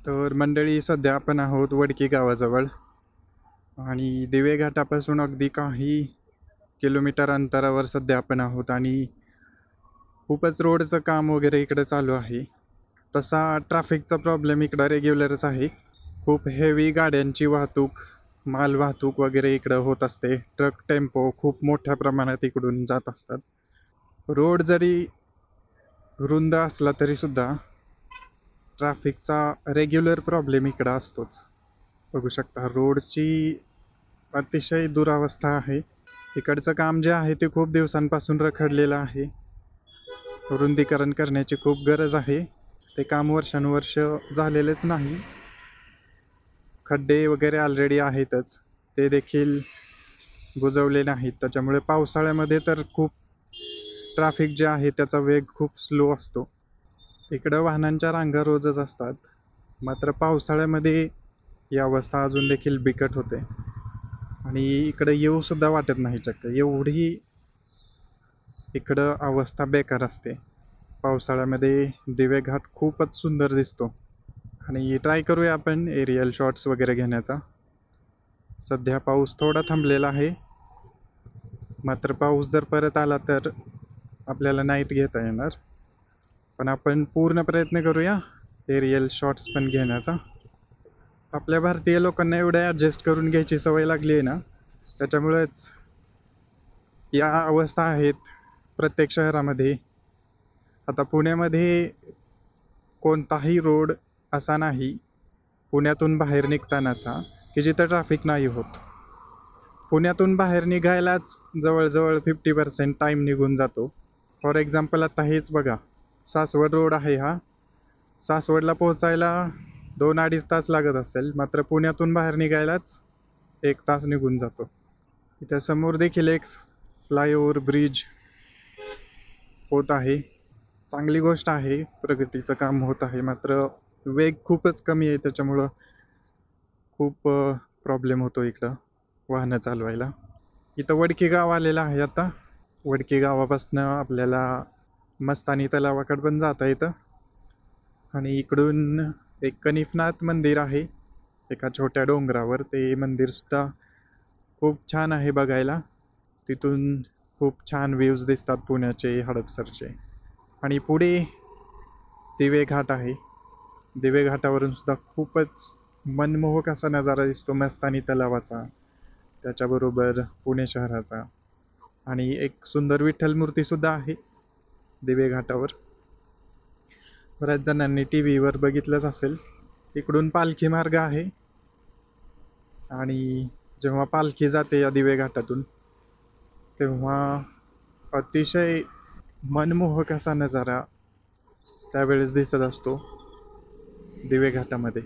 तर मंडळी, सध्या आपण आहोत वडकी गावाजवळ आणि दिवे घाटापासून अगदी काही किलोमीटर अंतरावर सध्या आपण आहोत आणि खूपच रोडचं काम वगैरे इकडे चालू आहे. तसा ट्रॅफिकचा प्रॉब्लेम इकडं रेग्युलरच आहे. खूप हेवी गाड्यांची वाहतूक, माल वाहतूक वगैरे इकडं होत असते. ट्रक, टेम्पो खूप मोठ्या प्रमाणात इकडून जात असतात. रोड जरी रुंद असला तरी सुद्धा ट्रॅफिकचा रेग्युलर प्रॉब्लेम इकडं असतोच. बघू शकता रोडची अतिशय दुरावस्था आहे. इकडचं काम जे आहे ते खूप दिवसांपासून रखडलेलं आहे. रुंदीकरण करण्याची खूप गरज आहे. ते काम वर्षानुवर्ष झालेलेच नाही. खड्डे वगैरे ऑलरेडी आहेतच, ते देखील बुजवले नाहीत. त्याच्यामुळे पावसाळ्यामध्ये तर खूप ट्रॅफिक जे आहे त्याचा वेग खूप स्लो असतो. इकडं वाहनांच्या रांगा रोजच असतात, मात्र पावसाळ्यामध्ये ही अवस्था अजून देखील बिकट होते आणि इकडे येऊ सुद्धा वाटत नाही. चक्क एवढी इकडं अवस्था बेकार असते. पावसाळ्यामध्ये दिवे घाट खूपच सुंदर दिसतो आणि ट्राय करूया आपण एरियल शॉट्स वगैरे घेण्याचा. सध्या पाऊस थोडा थांबलेला आहे, मात्र पाऊस जर परत आला तर आपल्याला नाईट घेता येणार. पण आपण पूर्ण प्रयत्न करूया एरियल शॉट्स पण घेण्याचा. आपल्या भारतीय लोकांना एवढं ॲडजस्ट करून घ्यायची सवय लागली आहे ना, त्याच्यामुळेच या अवस्था आहेत प्रत्येक शहरामध्ये. आता पुण्यामध्ये कोणताही रोड असा नाही पुण्यातून बाहेर निघतानाचा की जिथं ट्रॅफिक नाही होत. पुण्यातून बाहेर निघायलाच जवळजवळ 50% टाईम निघून जातो. फॉर एक्झाम्पल आता हेच बघा, सासवड रोड आहे हा. सासवडला पोहोचायला 2-2.5 तास लागत असेल, मात्र पुण्यातून बाहेर निघायलाच 1 तास निघून जातो. इथं समोर देखील एक फ्लायओव्हर ब्रिज होत आहे. चांगली गोष्ट आहे, प्रगतीचं काम होत आहे, मात्र वेग खूपच कमी आहे. त्याच्यामुळं खूप प्रॉब्लेम होतो इकडं वाहनं चालवायला. इथं वडकी गाव आलेलं आहे. आता वडकी गावापासून आपल्याला मस्तानी तलावाकडे पण जाता येतं आणि इकडून एक कनिफनाथ मंदिर आहे एका छोट्या डोंगरावर. ते मंदिर सुद्धा खूप छान आहे बघायला. तिथून खूप छान व्ह्यूज दिसतात पुण्याचे, हडपसरचे. आणि पुढे दिवे घाट आहे. दिवे घाटावरून सुद्धा खूपच मनमोहक असा नजारा दिसतो मस्तानी तलावाचा, त्याच्याबरोबर पुणे शहराचा. आणि एक सुंदर विठ्ठल मूर्ती सुद्धा आहे दिवे घाटावर. बऱ्याच जणांनी TV वर बघितलंच असेल. इकडून पालखी मार्ग आहे आणि जेव्हा पालखी जाते या दिवे घाटातून तेव्हा अतिशय मनमोहक असा नजारा त्यावेळेस दिसत असतो दिवे घाटामध्ये.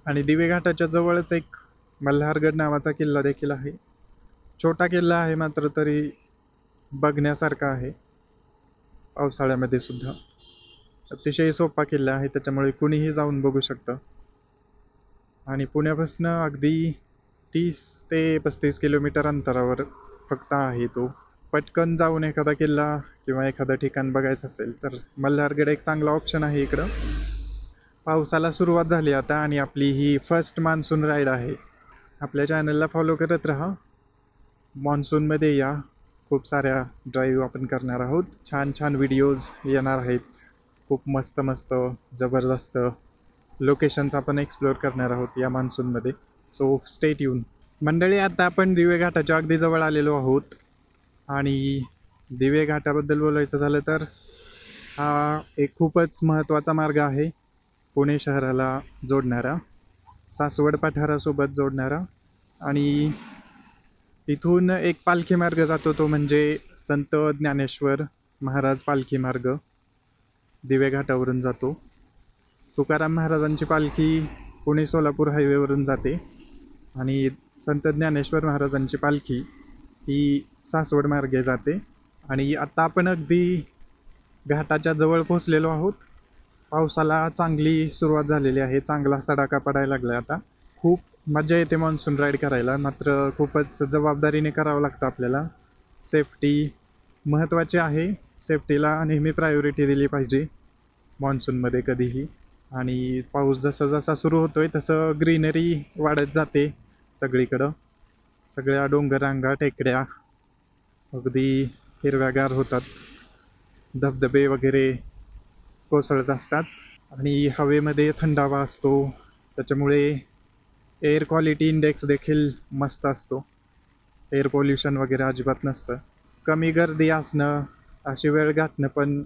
आणि दिवे घाटाच्या जवळच एक मल्हारगड नावाचा किल्ला देखील आहे. छोटा किल्ला आहे, मात्र तरी बघण्यासारखा आहे. पावसाळ्यामध्ये सुद्धा अतिशय सोपा किल्ला आहे, त्याच्यामुळे कुणीही जाऊन बघू शकतं. आणि पुण्यापासून अगदी 30 ते 35 किलोमीटर अंतरावर फक्त आहे तो. पटकन जाऊन एखादा किल्ला किंवा एखादं ठिकाण बघायचं असेल तर मल्हारगड एक चांगला ऑप्शन आहे इकडं. पावसाला सुरुवात झाली आता आणि आपली ही फर्स्ट मान्सून राईड आहे. आपल्या चॅनलला फॉलो करत राहा. मान्सूनमध्ये या, खूप साऱ्या ड्राईव्ह आपण करणार आहोत. छान छान व्हिडिओज येणार आहेत, खूप मस्त मस्त जबरदस्त लोकेशन्स आपण एक्सप्लोअर करणार आहोत या मान्सूनमध्ये. So stay tune. मंडळी, आता आपण दिवे घाटाच्या अगदी जवळ आलेलो आहोत आणि दिवे घाटाबद्दल बोलायचं झालं तर हा एक खूपच महत्त्वाचा मार्ग आहे पुणे शहराला जोडणारा, सासवड पठारासोबत जोडणारा. आणि इथून एक पालखी मार्ग जातो, तो म्हणजे संत ज्ञानेश्वर महाराज पालखी मार्ग दिवे घाटावरून जातो. तुकाराम महाराजांची पालखी पुणे सोलापूर हायवेवरून जाते आणि संत ज्ञानेश्वर महाराजांची पालखी ही सासवड मार्गे जाते. आणि आता आपण अगदी घाटाच्या जवळ पोहोचलेलो आहोत. पावसाला चांगली सुरुवात झालेली आहे, चांगला सडाका पडायला लागला आता. खूप मजा येते मान्सून राईड करायला, मात्र खूपच जबाबदारीने करावं लागतं आपल्याला. सेफ्टी महत्त्वाची आहे, सेफ्टीला नेहमी प्रायोरिटी दिली पाहिजे मान्सूनमध्ये कधीही. आणि पाऊस जसा जसा सुरू होतोय तसं ग्रीनरी वाढत जाते सगळीकडं. सगळ्या डोंगररांगा टेकड्या अगदी हिरव्यागार होतात. धबधबे वगैरे कोसळत असतात आणि हवेमध्ये थंडावा असतो. त्याच्यामुळे एअर क्वालिटी इंडेक्स देखील मस्त असतो. एअर पोल्युशन वगैरे अजिबात नसतं. कमी गर्दी असणं, अशी वेळ घातणं पण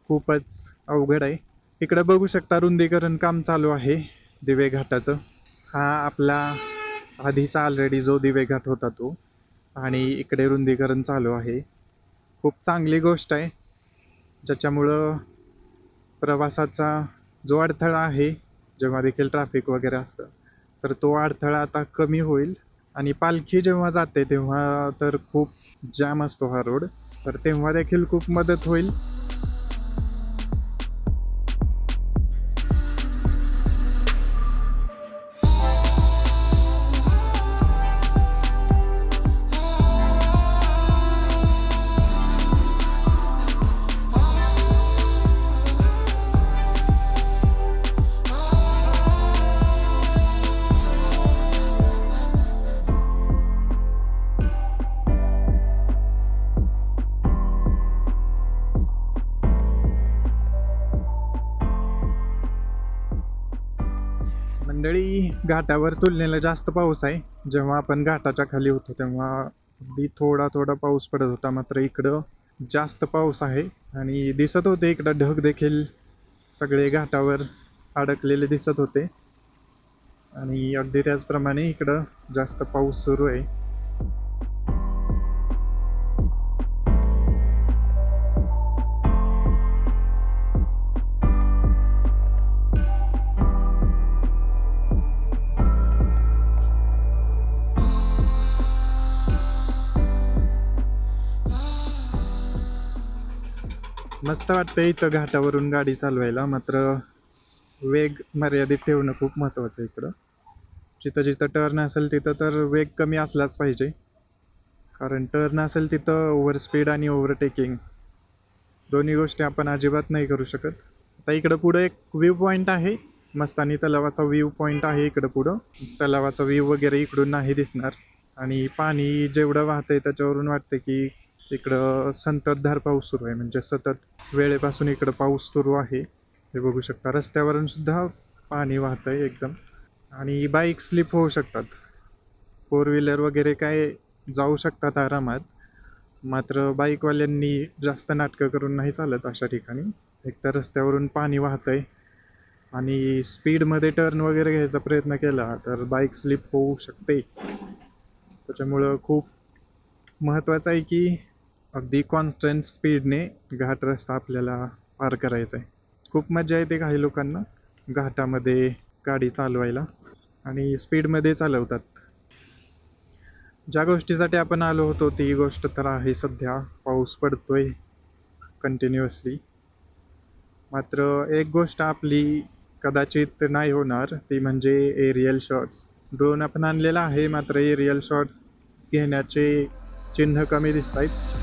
खूपच अवघड आहे. इकडे बघू शकता रुंदीकरण काम चालू आहे दिवे घाटाचं. हा आपला आधीचा ऑलरेडी जो दिवे घाट होता तो, आणि इकडे रुंदीकरण चालू आहे. खूप चांगली गोष्ट आहे, ज्याच्यामुळं प्रवासाचा जो अडथळा आहे, जेव्हा देखील ट्रॅफिक वगैरे असतं, तर तो अडथळा आता कमी होईल. आणि पालखी जेव्हा जाते तेव्हा तर खूप जाम असतो हा रोड, तर तेव्हा देखील खूप मदत होईल. मंडळी, घाटावर तुलनेला जास्त पाऊस आहे. जेव्हा आपण घाटाच्या खाली होतो तेव्हा अगदी थोडा थोडा पाऊस पडत होता, मात्र इकडं जास्त पाऊस आहे. आणि दिसत होते इकडं ढग देखील सगळे घाटावर अडकलेले दिसत होते. आणि अगदी त्याचप्रमाणे इकडं जास्त पाऊस सुरू आहे. मस्त वाटतं इथं घाटावरून गाडी चालवायला, मात्र वेग मर्यादित ठेवणं खूप महत्त्वाचं आहे इकडं. जिथं जिथं टर्न असेल तिथं तर वेग कमी असलाच पाहिजे, कारण टर्न असेल तिथं ओव्हर स्पीड आणि ओव्हरटेकिंग दोन्ही गोष्टी आपण अजिबात नाही करू शकत. आता इकडं पुढं एक व्ह्यू पॉईंट आहे, मस्तानी तलावाचा व्ह्यू पॉईंट आहे इकडं पुढं. तलावाचा व्ह्यू वगैरे इकडून नाही दिसणार, आणि पाणी जेवढं वाहतंय त्याच्यावरून वाटतं की इकडं संततधार पाऊस सुरू आहे, म्हणजे सतत वेळेपासून इकडं पाऊस सुरू आहे. हे बघू शकता, रस्त्यावरून सुद्धा पाणी वाहतंय एकदम, आणि बाईक स्लिप होऊ शकतात. फोर व्हीलर वगैरे काय जाऊ शकतात आरामात, मात्र बाईकवाल्यांनी जास्त नाटकं करून नाही चालत अशा ठिकाणी. एकतर रस्त्यावरून पाणी वाहतंय, आणि स्पीडमध्ये टर्न वगैरे घ्यायचा प्रयत्न केला तर बाईक स्लिप होऊ शकते. त्याच्यामुळं खूप महत्त्वाचं आहे की अगदी कॉन्स्टंट स्पीडने घाट रस्ता आपल्याला पार करायचा आहे. खूप मजा येते काही लोकांना घाटामध्ये गाडी चालवायला, आणि स्पीडमध्ये चालवतात. ज्या गोष्टीसाठी आपण आलो होतो ती गोष्ट तर आहे, सध्या पाऊस पडतोय कंटिन्युअसली. मात्र एक गोष्ट आपली कदाचित नाही होणार, ती म्हणजे एरियल शॉट्स. ड्रोन आपण आणलेला आहे, मात्र एरियल शॉट्स घेण्याचे चिन्ह कमी दिसत आहेत.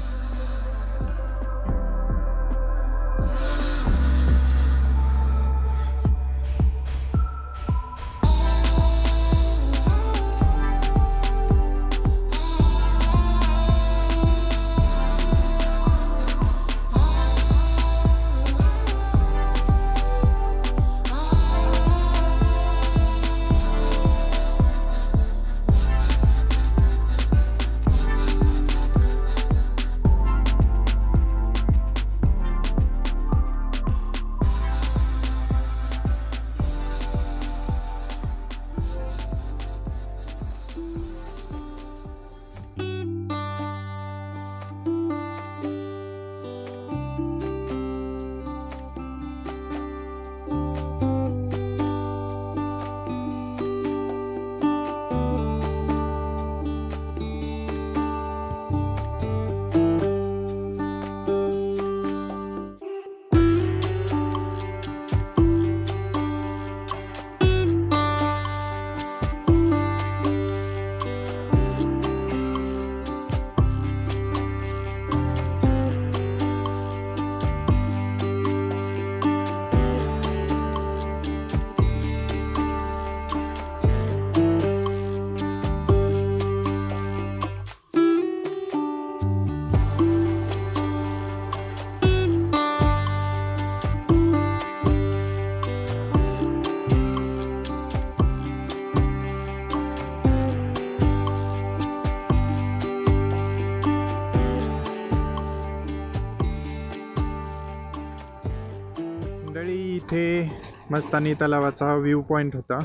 सकाळी इथे मस्तानी तलावाचा व्ह्यू पॉइंट होता,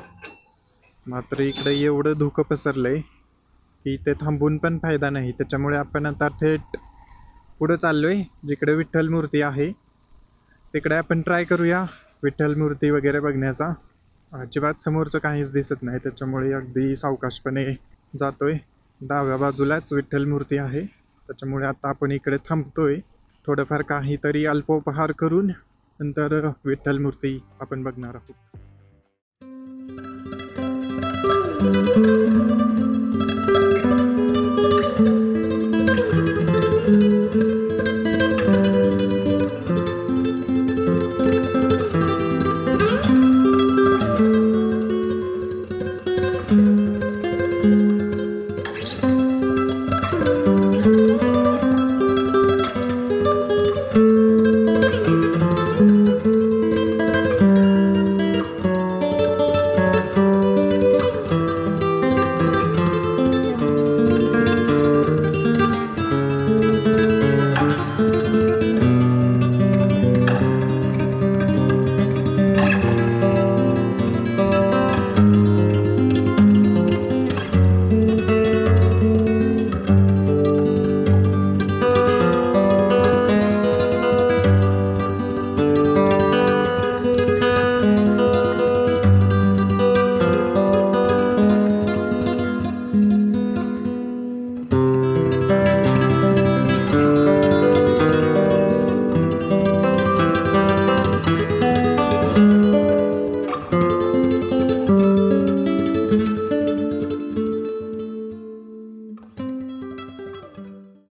मात्र इकडे एवढं धुकं पसरलंय की इथे थांबून पण फायदा नाही. त्याच्यामुळे आपण आता थेट पुढे चाललोय. जिकडे विठ्ठल मूर्ती आहे तिकडे आपण ट्राय करूया विठ्ठल मूर्ती वगैरे बघण्याचा. अजिबात समोरचं काहीच दिसत नाही, त्याच्यामुळे अगदी सावकाशपणे जातोय. डाव्या बाजूलाच विठ्ठल मूर्ती आहे, त्याच्यामुळे आता आपण इकडे थांबतोय. थोडंफार काहीतरी अल्पोपहार करून नंतर विठ्ठल मूर्ती आपण बघणार आहोत.